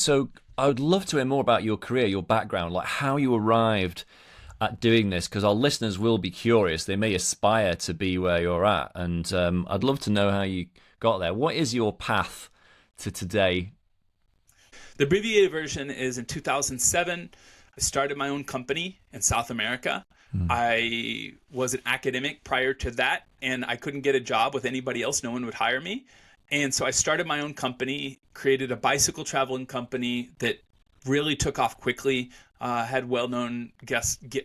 So I would love to hear more about your career, your background, like how you arrived at doing this, because our listeners will be curious. They may aspire to be where you're at, and I'd love to know how you got there. What is your path to today? The abbreviated version is in 2007, I started my own company in South America. I was an academic prior to that, and I couldn't get a job with anybody else. No one would hire me. And so I started my own company, created a bicycle traveling company that really took off quickly, had well-known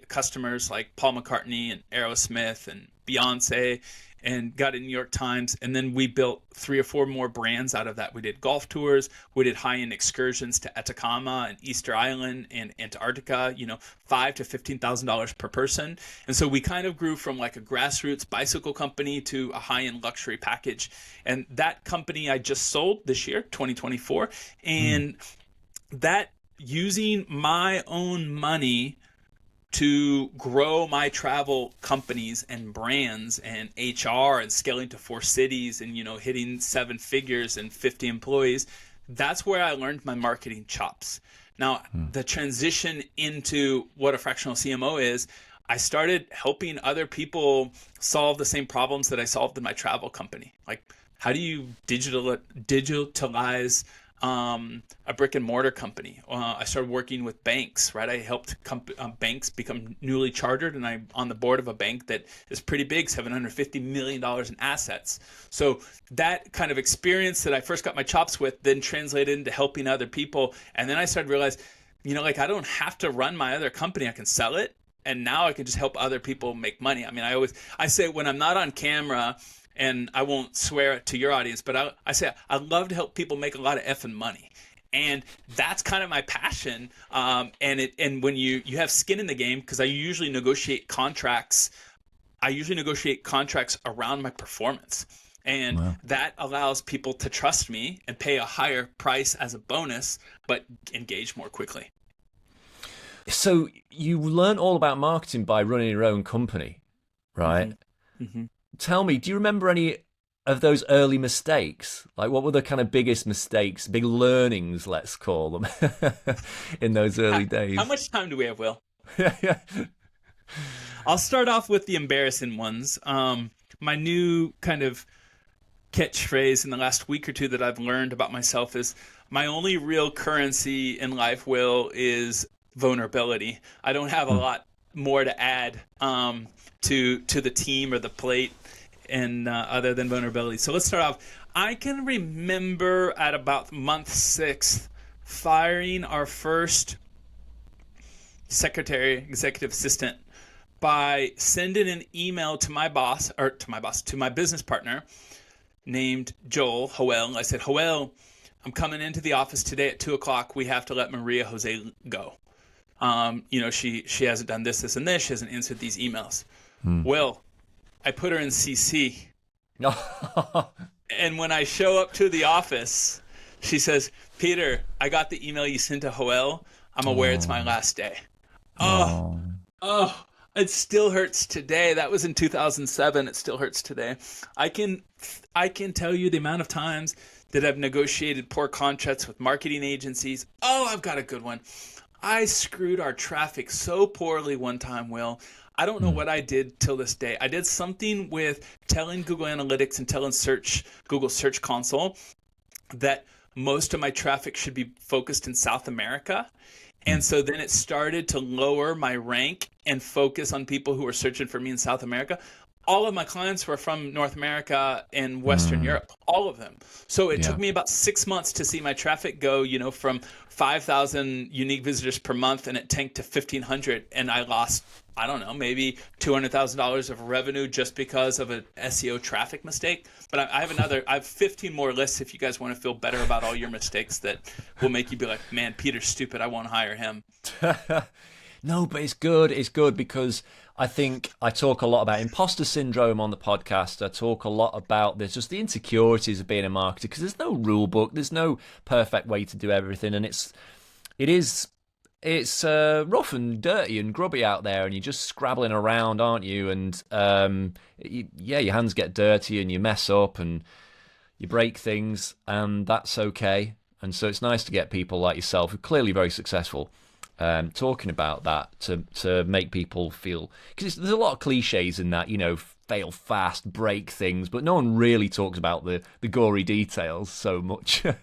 customers like Paul McCartney and Aerosmith and Beyonce, and got a New York Times. And then we built 3 or 4 more brands out of that. We did golf tours. We did high-end excursions to Atacama and Easter Island and Antarctica, $5,000 to $15,000 per person. And so we kind of grew from like a grassroots bicycle company to a high-end luxury package. And that company I just sold this year, 2024. And that, using my own money to grow my travel companies and brands and HR and scaling to 4 cities and, hitting 7 figures and 50 employees, that's where I learned my marketing chops. Now, the transition into what a fractional CMO is, I started helping other people solve the same problems that I solved in my travel company. Like, how do you digitalize a brick and mortar company? I started working with banks, right? I helped banks become newly chartered, and I'm on the board of a bank that is pretty big, $750 million in assets. So that kind of experience that I first got my chops with then translated into helping other people. And then I started to realize, I don't have to run my other company. I can sell it. And now I can just help other people make money. I mean, I say when I'm not on camera, and I won't swear to your audience, but I say I love to help people make a lot of effing money. And that's kind of my passion. And when you have skin in the game, because I usually negotiate contracts around my performance. And that allows people to trust me and pay a higher price as a bonus, but engage more quickly. So you learn all about marketing by running your own company, right? Mm-hmm. Tell me, do you remember any of those early mistakes? Like, what were the kind of biggest mistakes, big learnings, let's call them, in those early days? How much time do we have, Will? Yeah. I'll start off with the embarrassing ones. My new kind of catchphrase in the last week or two that I've learned about myself is my only real currency in life, Will, is vulnerability. I don't have a lot more to add to the team or the plate, and other than vulnerability. So let's start off. I can remember at about month 6 firing our first executive assistant by sending an email to my business partner named Joel Hoel. I said, Hoel, I'm coming into the office today at 2:00. We have to let Maria Jose go. She hasn't done this, and this. She hasn't answered these emails. Well, I put her in CC. And when I show up to the office, she says, Peter, I got the email you sent to Hoel. I'm aware it's my last day. Oh, it still hurts today. That was in 2007. It still hurts today. I can tell you the amount of times that I've negotiated poor contracts with marketing agencies. Oh, I've got a good one. I screwed our traffic so poorly one time, Will. I don't know what I did till this day. I did something with telling Google Analytics and telling Google Search Console that most of my traffic should be focused in South America. And so then it started to lower my rank and focus on people who were searching for me in South America. All of my clients were from North America and Western Europe, all of them. So it took me about 6 months to see my traffic go, from 5,000 unique visitors per month, and it tanked to 1,500. And I lost, I don't know, maybe $200,000 of revenue just because of an SEO traffic mistake. But I have 15 more lists if you guys want to feel better about all your mistakes that will make you be like, man, Peter's stupid. I won't hire him. No, but it's good. It's good because I think I talk a lot about imposter syndrome on the podcast. I talk a lot about this, just the insecurities of being a marketer, because there's no rule book. There's no perfect way to do everything. And it's rough and dirty and grubby out there, and you're just scrabbling around, aren't you? And your hands get dirty and you mess up and you break things, and that's okay. And so it's nice to get people like yourself, who are clearly very successful, talking about that to make people feel, because there's a lot of cliches in that, fail fast, break things, but no one really talks about the gory details so much. So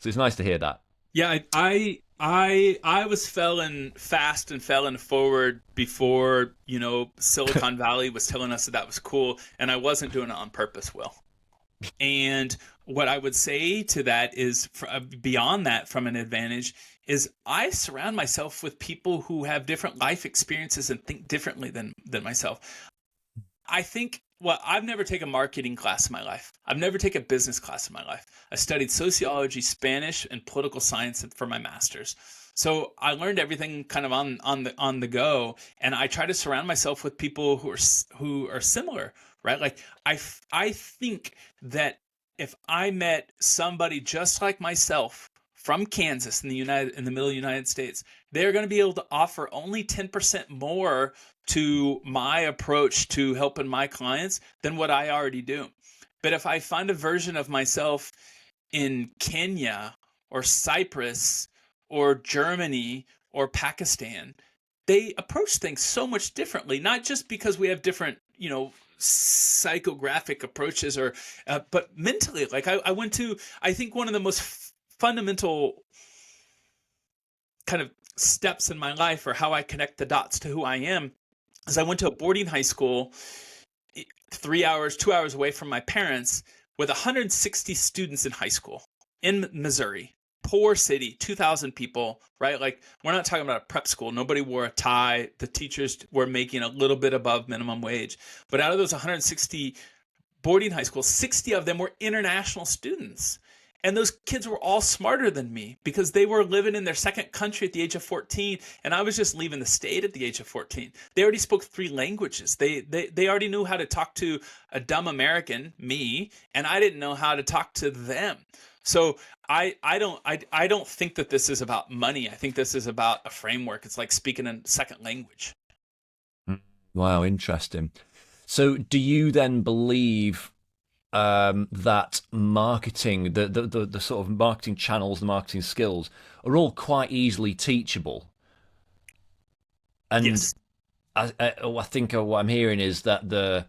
it's nice to hear that. Yeah, I was failing fast and failing forward before, Silicon Valley was telling us that was cool, and I wasn't doing it on purpose, Will. And what I would say to that is, beyond that, from an advantage, is I surround myself with people who have different life experiences and think differently than myself. I think, well, I've never taken a marketing class in my life. I've never taken a business class in my life. I studied sociology, Spanish, and political science for my master's. So I learned everything kind of on the go, and I try to surround myself with people who are similar, right? Like I think that if I met somebody just like myself from Kansas in the middle of the United States, they're going to be able to offer only 10% more to my approach to helping my clients than what I already do. But if I find a version of myself in Kenya or Cyprus or Germany or Pakistan, they approach things so much differently, not just because we have different, psychographic approaches but mentally. Like I went to, I think one of the most fundamental kind of steps in my life, or how I connect the dots to who I am, is I went to a boarding high school 2 hours away from my parents, with 160 students in high school in Missouri. Poor city, 2,000 people, right? Like, we're not talking about a prep school. Nobody wore a tie. The teachers were making a little bit above minimum wage. But out of those 160 boarding high schools, 60 of them were international students. And those kids were all smarter than me, because they were living in their second country at the age of 14, and I was just leaving the state at the age of 14. They already spoke 3 languages. They already knew how to talk to a dumb American, me, and I didn't know how to talk to them. So I don't think that this is about money. I think this is about a framework. It's like speaking a second language. Wow, interesting. So do you then believe that marketing, the sort of marketing channels, the marketing skills are all quite easily teachable? And Yes. I think what I'm hearing is that the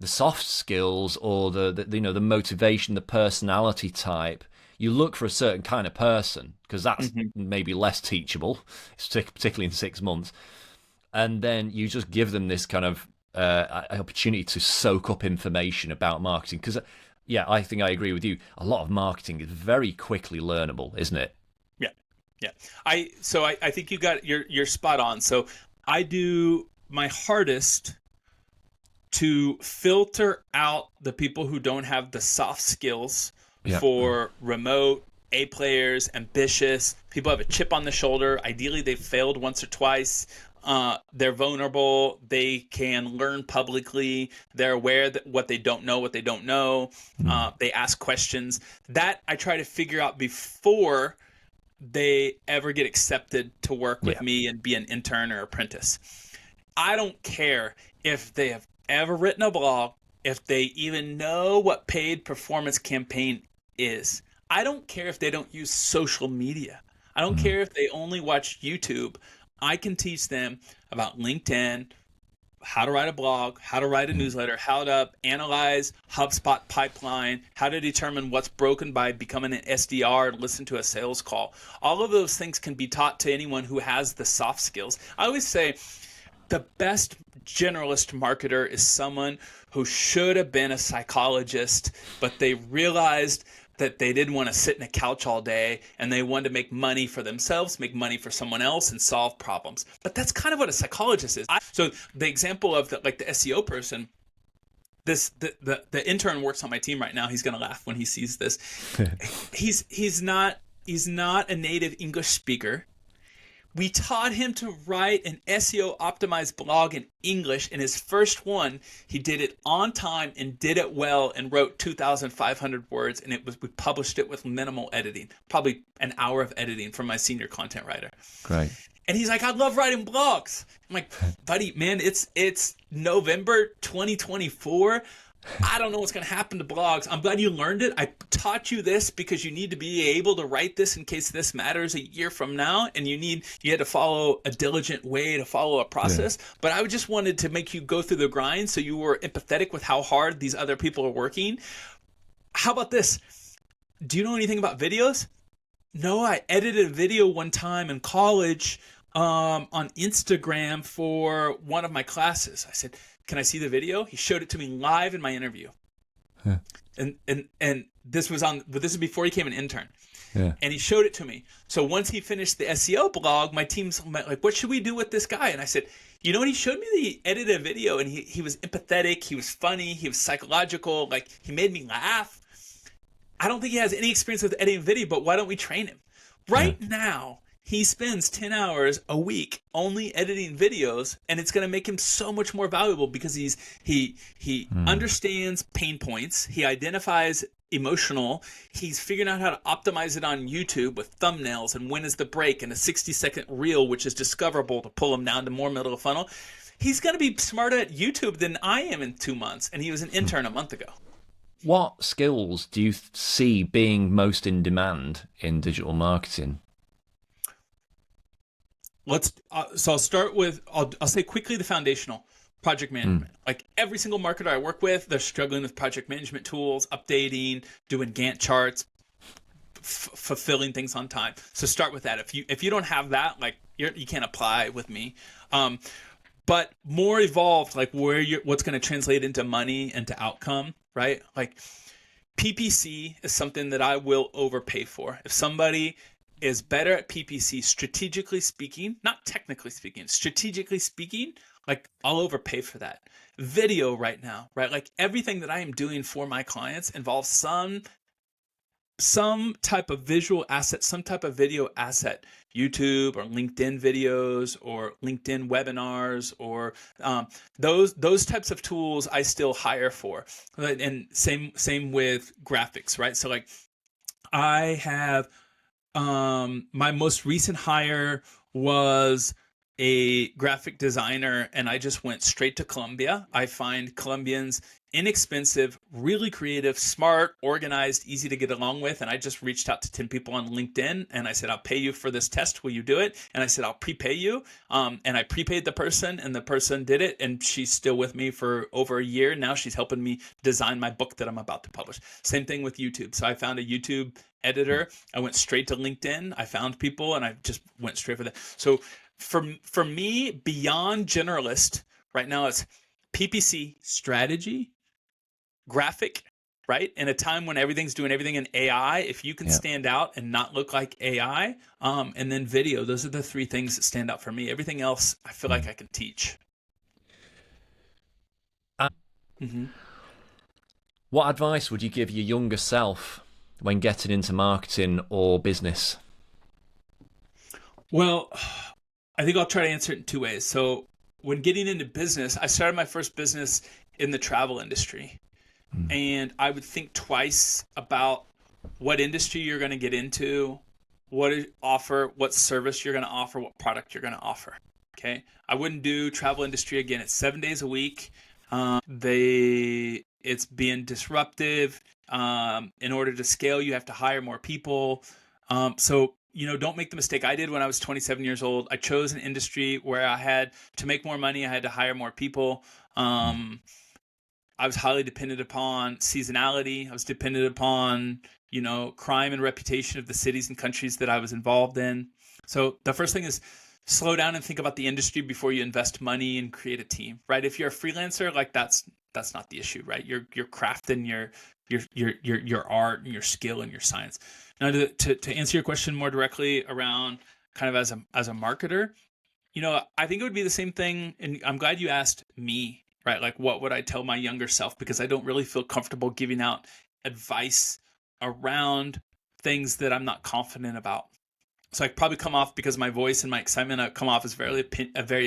soft skills, or the motivation, the personality type, you look for a certain kind of person, because that's maybe less teachable, particularly in 6 months, and then you just give them this kind of opportunity to soak up information about marketing. Because I think I agree with you, a lot of marketing is very quickly learnable, isn't it? Yeah. I think you're spot on. So I do my hardest to filter out the people who don't have the soft skills for remote, A players, ambitious, people have a chip on the shoulder. Ideally, they've failed once or twice. They're vulnerable. They can learn publicly. They're aware that what they don't know. They ask questions. That I try to figure out before they ever get accepted to work with me and be an intern or apprentice. I don't care if they have ever written a blog, if they even know what paid performance campaign is. I don't care if they don't use social media. I don't care if they only watch YouTube. I can teach them about LinkedIn, how to write a blog, how to write a newsletter, how to analyze HubSpot pipeline, how to determine what's broken by becoming an SDR and listen to a sales call. All of those things can be taught to anyone who has the soft skills. I always say the best generalist marketer is someone who should have been a psychologist, but they realized that they didn't want to sit in a couch all day, and they wanted to make money for themselves, make money for someone else, and solve problems. But that's kind of what a psychologist is. So the example of the SEO person, the intern works on my team right now. He's going to laugh when he sees this. He's not a native English speaker. We taught him to write an SEO optimized blog in English. In his first one, he did it on time and did it well and wrote 2,500 words. And we published it with minimal editing, probably an hour of editing from my senior content writer. Great. And he's like, I love writing blogs. I'm like, buddy, man, it's November 2024. I don't know what's going to happen to blogs. I'm glad you learned it. I taught you this because you need to be able to write this in case this matters a year from now, and you had to follow a diligent way to follow a process. But I just wanted to make you go through the grind so you were empathetic with how hard these other people are working. How about this? Do you know anything about videos? No, I edited a video one time in college on Instagram for one of my classes. I said, "Can I see the video?" He showed it to me live in my interview. Yeah. And this is before he became an intern. Yeah. And he showed it to me. So once he finished the SEO blog, my team's like, "What should we do with this guy?" And I said, "You know what?" He showed me that he edited a video, and he was empathetic, he was funny, he was psychological, like he made me laugh. I don't think he has any experience with editing video, but why don't we train him? Right now, he spends 10 hours a week only editing videos, and it's going to make him so much more valuable because he understands pain points, he identifies emotional, he's figuring out how to optimize it on YouTube with thumbnails and when is the break and a 60-second reel, which is discoverable to pull him down to more middle of the funnel. He's going to be smarter at YouTube than I am in 2 months, and he was an intern a month ago. What skills do you see being most in demand in digital marketing? So I'll start with, I'll say quickly the foundational. Project management. Like every single marketer I work with, they're struggling with project management tools, updating, doing Gantt charts, fulfilling things on time. So start with that. If you don't have that, like you can't apply with me. But more evolved, like what's going to translate into money and to outcome, right? Like PPC is something that I will overpay for. If somebody is better at PPC, strategically speaking, not technically speaking, strategically speaking, like I'll overpay for that. Video right now, right? Like everything that I am doing for my clients involves some type of visual asset, some type of video asset, YouTube or LinkedIn videos or LinkedIn webinars or those types of tools I still hire for. And same with graphics, right? So like I have my most recent hire was a graphic designer, and I just went straight to Colombia. I find Colombians inexpensive, really creative, smart, organized, easy to get along with. And I just reached out to 10 people on LinkedIn and I said, "I'll pay you for this test. Will you do it?" And I said, "I'll prepay you." And I prepaid the person, and the person did it. And she's still with me for over a year. Now she's helping me design my book that I'm about to publish. Same thing with YouTube. So I found a YouTube editor. I went straight to LinkedIn. I found people and I just went straight for that. So for me, beyond generalist, right now it's PPC, strategy, graphic, right? In a time when everything's doing everything in AI, if you can stand out and not look like AI, and then video, those are the three things that stand out for me. Everything else, I feel like I can teach. What advice would you give your younger self when getting into marketing or business? Well, I think I'll try to answer it in two ways. So when getting into business, I started my first business in the travel industry. And I would think twice about what industry you're going to get into, what service you're going to offer, what product you're going to offer. Okay. I wouldn't do travel industry again. It's 7 days a week. It's being disruptive. In order to scale, you have to hire more people. So don't make the mistake I did when I was 27 years old. I chose an industry where I had to make more money. I had to hire more people. I was highly dependent upon seasonality. I was dependent upon, crime and reputation of the cities and countries that I was involved in. So the first thing is slow down and think about the industry before you invest money and create a team, right? If you're a freelancer, like that's not the issue, right? You're crafting your art and your skill and your science. Now to answer your question more directly around kind of as a marketer, I think it would be the same thing. And I'm glad you asked me, right? Like what would I tell my younger self? Because I don't really feel comfortable giving out advice around things that I'm not confident about. So I probably come off, because of my voice and my excitement, I come off as very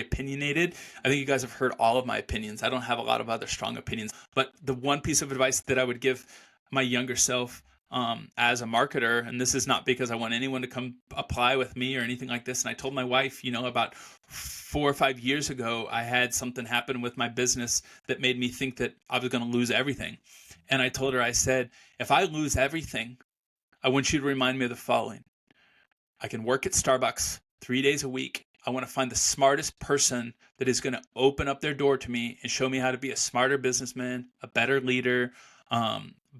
opinionated. I think you guys have heard all of my opinions. I don't have a lot of other strong opinions. But the one piece of advice that I would give my younger self as a marketer. And this is not because I want anyone to come apply with me or anything like this. And I told my wife, about 4 or 5 years ago, I had something happen with my business that made me think that I was going to lose everything. And I told her, I said, if I lose everything, I want you to remind me of the following. I can work at Starbucks 3 days a week. I want to find the smartest person that is going to open up their door to me and show me how to be a smarter businessman, a better leader,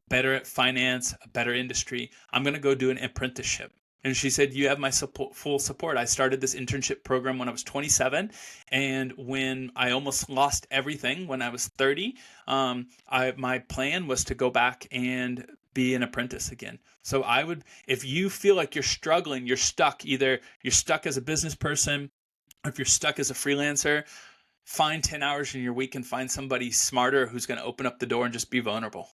better at finance, a better industry. I'm going to go do an apprenticeship. And she said, you have my full support. I started this internship program when I was 27. And when I almost lost everything when I was 30, my plan was to go back and be an apprentice again. So if you feel like you're struggling, you're stuck, either you're stuck as a business person, or if you're stuck as a freelancer, find 10 hours in your week and find somebody smarter who's going to open up the door and just be vulnerable.